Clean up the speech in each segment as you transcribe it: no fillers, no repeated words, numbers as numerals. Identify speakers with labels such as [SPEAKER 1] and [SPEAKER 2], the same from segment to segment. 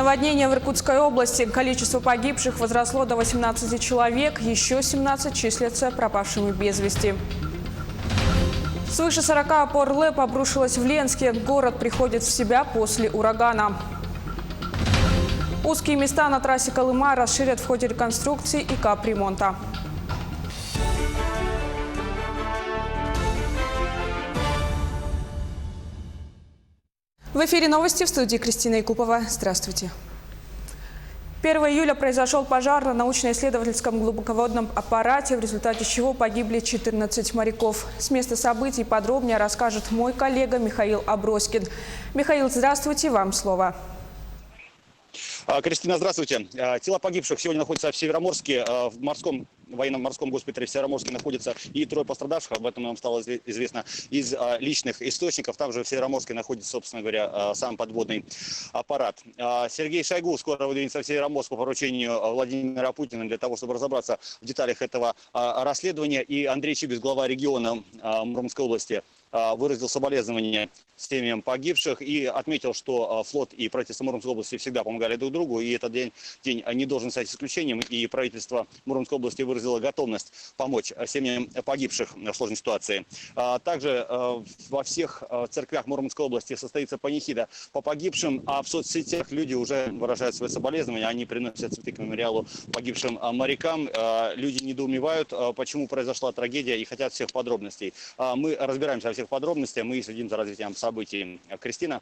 [SPEAKER 1] Наводнение в Иркутской области. Количество погибших возросло до 18 человек, еще 17 числятся пропавшими без вести. Свыше 40 опор ЛЭП обрушилось в Ленске. Город приходит в себя после урагана. Узкие места на трассе Колыма расширят в ходе реконструкции и капремонта. В эфире новости, в студии Кристина Якупова. Здравствуйте. 1 июля произошел пожар на научно-исследовательском глубоководном аппарате, в результате чего погибли 14 моряков. С места событий подробнее расскажет мой коллега Михаил Аброськин. Михаил, здравствуйте, вам слово.
[SPEAKER 2] Кристина, здравствуйте. Тела погибших сегодня находятся в Североморске, в военно-морском госпитале в Североморске находится и 3 пострадавших, об этом нам стало известно из личных источников. Там же в Североморске находится, собственно говоря, сам подводный аппарат. Сергей Шойгу скоро выдвинется в Североморск по поручению Владимира Путина для того, чтобы разобраться в деталях этого расследования. И Андрей Чибис, глава региона Мурманской области, выразил соболезнования семьям погибших и отметил, что флот и правительство Мурманской области всегда помогали друг другу, и этот день не должен стать исключением, и правительство Мурманской области выразило готовность помочь семьям погибших в сложной ситуации. Также во всех церквях Мурманской области состоится панихида по погибшим, а в соцсетях люди уже выражают свои соболезнования, они приносят цветы к мемориалу погибшим морякам. Люди недоумевают, почему произошла трагедия, и хотят всех подробностей. Мы разбираемся во всех подробностях, мы следим за развитием событий. Кристина.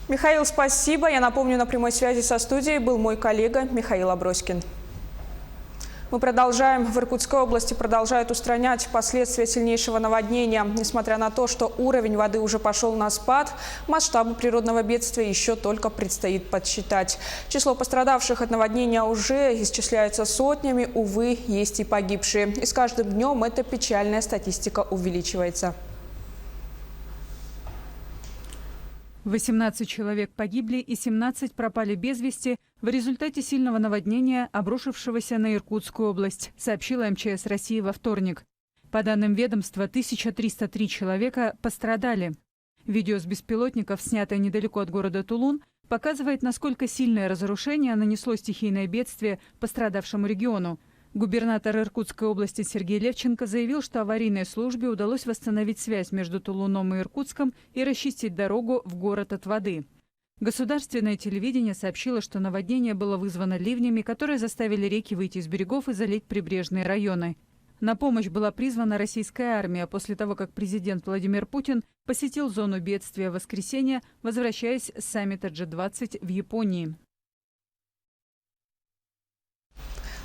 [SPEAKER 1] Михаил, спасибо. Я напомню, на прямой связи со студией был мой коллега Михаил Аброськин. Мы продолжаем. В Иркутской области продолжают устранять последствия сильнейшего наводнения. Несмотря на то, что уровень воды уже пошел на спад, масштабы природного бедствия еще только предстоит подсчитать. Число пострадавших от наводнения уже исчисляется сотнями. Увы, есть и погибшие. И с каждым днем эта печальная статистика увеличивается.
[SPEAKER 3] 18 человек погибли и 17 пропали без вести в результате сильного наводнения, обрушившегося на Иркутскую область, сообщила МЧС России во вторник. По данным ведомства, 1303 человека пострадали. Видео с беспилотников, снятое недалеко от города Тулун, показывает, насколько сильное разрушение нанесло стихийное бедствие пострадавшему региону. Губернатор Иркутской области Сергей Левченко заявил, что аварийной службе удалось восстановить связь между Тулуном и Иркутском и расчистить дорогу в город от воды. Государственное телевидение сообщило, что наводнение было вызвано ливнями, которые заставили реки выйти из берегов и залить прибрежные районы. На помощь была призвана российская армия после того, как президент Владимир Путин посетил зону бедствия в воскресенье, возвращаясь с саммита G20 в Японии.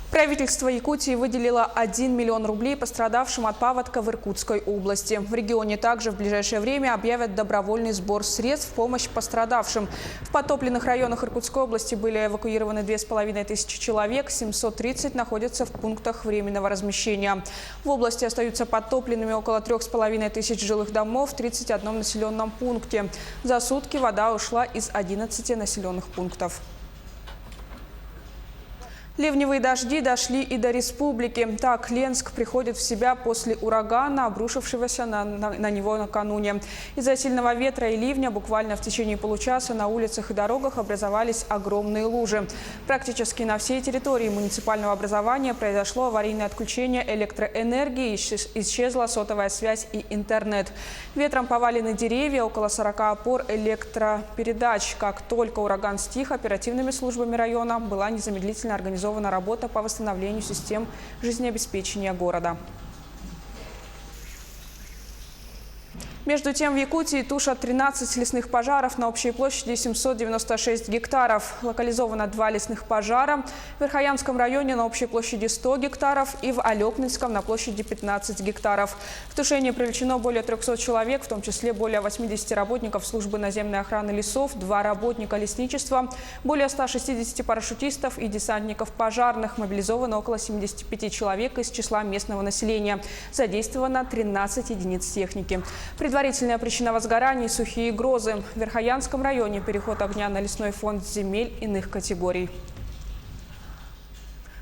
[SPEAKER 1] Правительство Якутии выделило 1 миллион рублей пострадавшим от паводка в Иркутской области. В регионе также в ближайшее время объявят добровольный сбор средств в помощь пострадавшим. В подтопленных районах Иркутской области были эвакуированы 2500 человек, 730 находятся в пунктах временного размещения. В области остаются подтопленными около 3500 жилых домов в 31 населенном пункте. За сутки вода ушла из 11 населенных пунктов. Ливневые дожди дошли и до республики. Так, Ленск приходит в себя после урагана, обрушившегося на него накануне. Из-за сильного ветра и ливня буквально в течение получаса на улицах и дорогах образовались огромные лужи. Практически на всей территории муниципального образования произошло аварийное отключение электроэнергии, исчезла сотовая связь и интернет. Ветром повалены деревья, около 40 опор электропередач. Как только ураган стих, оперативными службами района была незамедлительно организована работа по восстановлению систем жизнеобеспечения города. Между тем, в Якутии тушат 13 лесных пожаров на общей площади 796 гектаров. Локализовано 2 лесных пожара. В Верхоянском районе на общей площади 100 гектаров и в Алекнинском на площади 15 гектаров. В тушение привлечено более 300 человек, в том числе более 80 работников службы наземной охраны лесов, 2 работника лесничества, более 160 парашютистов и десантников пожарных. Мобилизовано около 75 человек из числа местного населения. Задействовано 13 единиц техники. Предварительная причина возгораний – сухие грозы. В Верхоянском районе переход огня на лесной фонд земель иных категорий.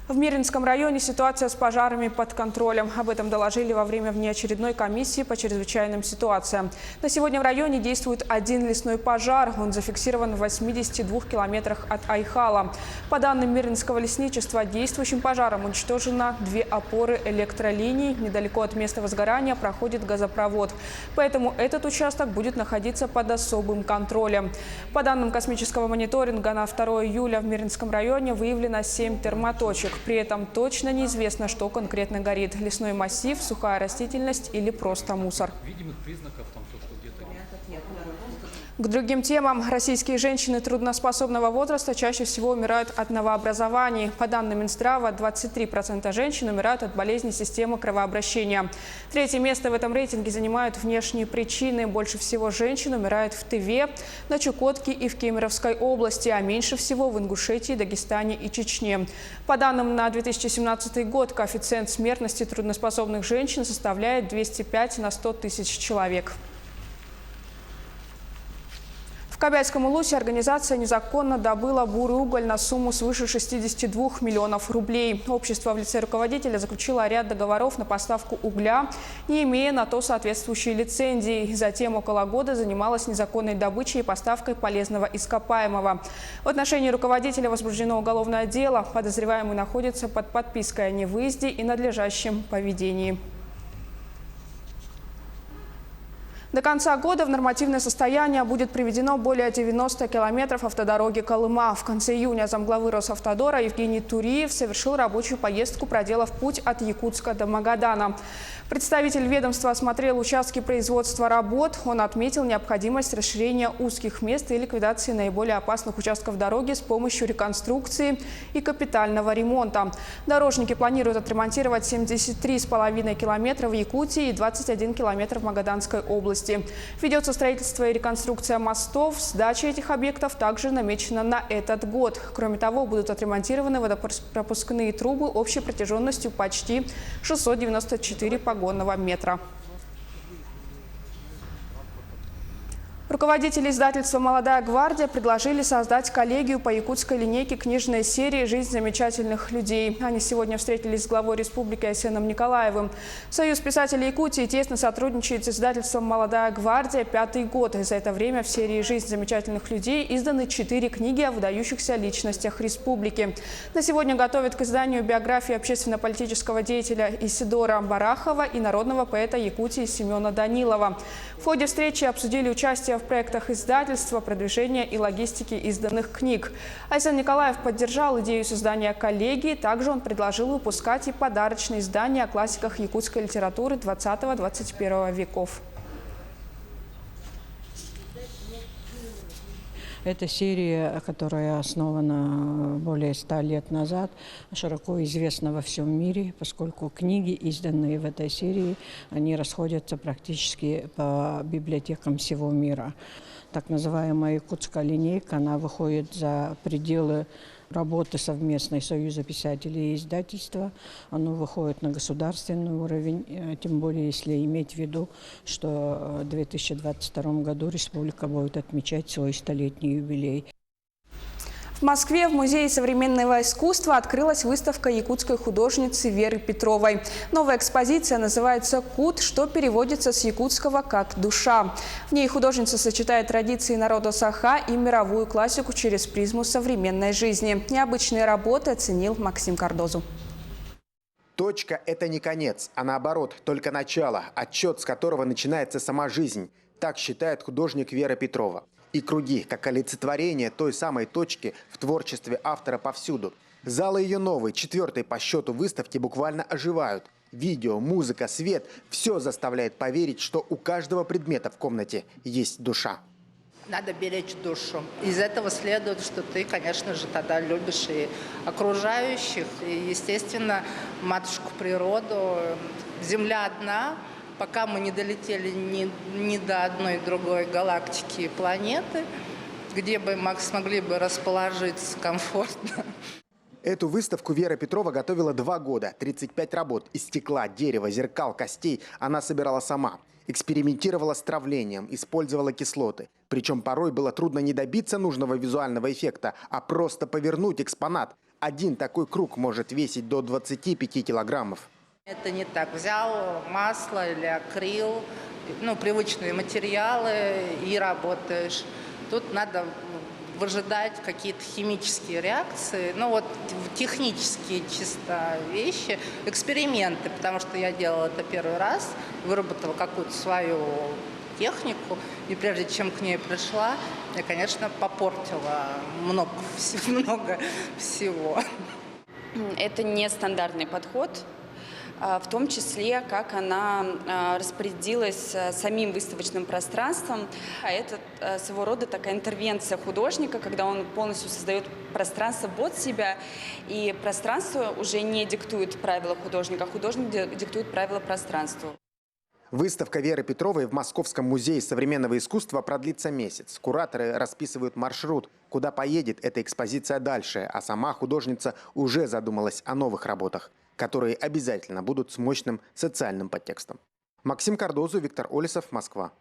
[SPEAKER 1] В Миринском районе ситуация с пожарами под контролем. Об этом доложили во время внеочередной комиссии по чрезвычайным ситуациям. На сегодня в районе действует один лесной пожар. Он зафиксирован в 82 километрах от Айхала. По данным Миринского лесничества, действующим пожаром уничтожено 2 опоры электролиний. Недалеко от места возгорания проходит газопровод. Поэтому этот участок будет находиться под особым контролем. По данным космического мониторинга, на 2 июля в Миринском районе выявлено 7 термоточек. При этом точно неизвестно, что конкретно горит – лесной массив, сухая растительность или просто мусор.
[SPEAKER 4] Видимых признаков там, что где-то нет.
[SPEAKER 1] К другим темам. Российские женщины трудноспособного возраста чаще всего умирают от новообразований. По данным Минздрава, 23% женщин умирают от болезней системы кровообращения. 3-е место в этом рейтинге занимают внешние причины. Больше всего женщин умирает в Тыве, на Чукотке и в Кемеровской области, а меньше всего в Ингушетии, Дагестане и Чечне. По данным на 2017 год, коэффициент смертности трудноспособных женщин составляет 205 на 100 тысяч человек. В Кобяйском Улусе организация незаконно добыла бурый уголь на сумму свыше 62 миллионов рублей. Общество в лице руководителя заключило ряд договоров на поставку угля, не имея на то соответствующей лицензии. Затем около года занималась незаконной добычей и поставкой полезного ископаемого. В отношении руководителя возбуждено уголовное дело. Подозреваемый находится под подпиской о невыезде и надлежащем поведении. До конца года в нормативное состояние будет приведено более 90 километров автодороги Колыма. В конце июня замглавы Росавтодора Евгений Туриев совершил рабочую поездку, проделав путь от Якутска до Магадана. Представитель ведомства осмотрел участки производства работ. Он отметил необходимость расширения узких мест и ликвидации наиболее опасных участков дороги с помощью реконструкции и капитального ремонта. Дорожники планируют отремонтировать 73,5 километра в Якутии и 21 километр в Магаданской области. Ведется строительство и реконструкция мостов. Сдача этих объектов также намечена на этот год. Кроме того, будут отремонтированы водопропускные трубы общей протяженностью почти 694 погонного метра. Руководители издательства «Молодая гвардия» предложили создать коллегию по якутской линейке книжной серии «Жизнь замечательных людей». Они сегодня встретились с главой республики Айсеном Николаевым. Союз писателей Якутии тесно сотрудничает с издательством «Молодая гвардия» 5-й год. И за это время в серии «Жизнь замечательных людей» изданы 4 книги о выдающихся личностях республики. На сегодня готовят к изданию биографии общественно-политического деятеля Исидора Барахова и народного поэта Якутии Семена Данилова. В ходе встречи обсудили участие в проектах издательства, продвижения и логистики изданных книг. Айсен Николаев поддержал идею создания коллегии. Также он предложил выпускать и подарочные издания о классиках якутской литературы 20-21 веков.
[SPEAKER 5] Эта серия, которая основана более 100 лет назад, широко известна во всем мире, поскольку книги, изданные в этой серии, они расходятся практически по библиотекам всего мира. Так называемая якутская линейка, она выходит за пределы работы совместной Союза писателей и издательства. Оно выходит на государственный уровень, тем более если иметь в виду, что в 2022 году республика будет отмечать свой 100-летний юбилей.
[SPEAKER 1] В Москве в Музее современного искусства открылась выставка якутской художницы Веры Петровой. Новая экспозиция называется «Кут», что переводится с якутского как «душа». В ней художница сочетает традиции народа Саха и мировую классику через призму современной жизни. Необычные работы оценил Максим Кардозу.
[SPEAKER 6] Точка – это не конец, а наоборот, только начало, отчет, с которого начинается сама жизнь. Так считает художник Вера Петрова. И круги, как олицетворение той самой точки в творчестве автора повсюду. Залы ее новой, 4-й по счету выставки буквально оживают. Видео, музыка, свет – все заставляет поверить, что у каждого предмета в комнате есть душа.
[SPEAKER 7] Надо беречь душу. Из этого следует, что ты, конечно же, тогда любишь и окружающих, и, естественно, матушку природу. Земля одна. Пока мы не долетели ни до одной другой галактики и планеты, где бы мы смогли бы расположиться комфортно.
[SPEAKER 6] Эту выставку Вера Петрова готовила 2 года. 35 работ из стекла, дерева, зеркал, костей она собирала сама. Экспериментировала с травлением, использовала кислоты. Причем порой было трудно не добиться нужного визуального эффекта, а просто повернуть экспонат. Один такой круг может весить до 25 килограммов.
[SPEAKER 7] Это не так. Взял масло или акрил, привычные материалы и работаешь. Тут надо выжидать какие-то химические реакции, технические чисто вещи, эксперименты, потому что я делала это первый раз, выработала какую-то свою технику, и прежде чем к ней пришла, я, конечно, попортила много всего.
[SPEAKER 8] Это нестандартный подход, в том числе, как она распорядилась самим выставочным пространством. Это своего рода такая интервенция художника, когда он полностью создает пространство под себя, и пространство уже не диктует правила художника, а художник диктует правила пространству.
[SPEAKER 6] Выставка Веры Петровой в Московском музее современного искусства продлится месяц. Кураторы расписывают маршрут, куда поедет эта экспозиция дальше, а сама художница уже задумалась о новых работах, которые обязательно будут с мощным социальным подтекстом. Максим Кардозу, Виктор Олесов, Москва.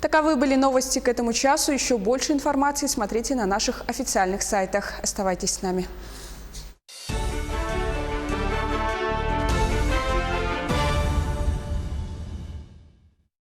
[SPEAKER 1] Таковы были новости к этому часу. Еще больше информации смотрите на наших официальных сайтах. Оставайтесь с нами.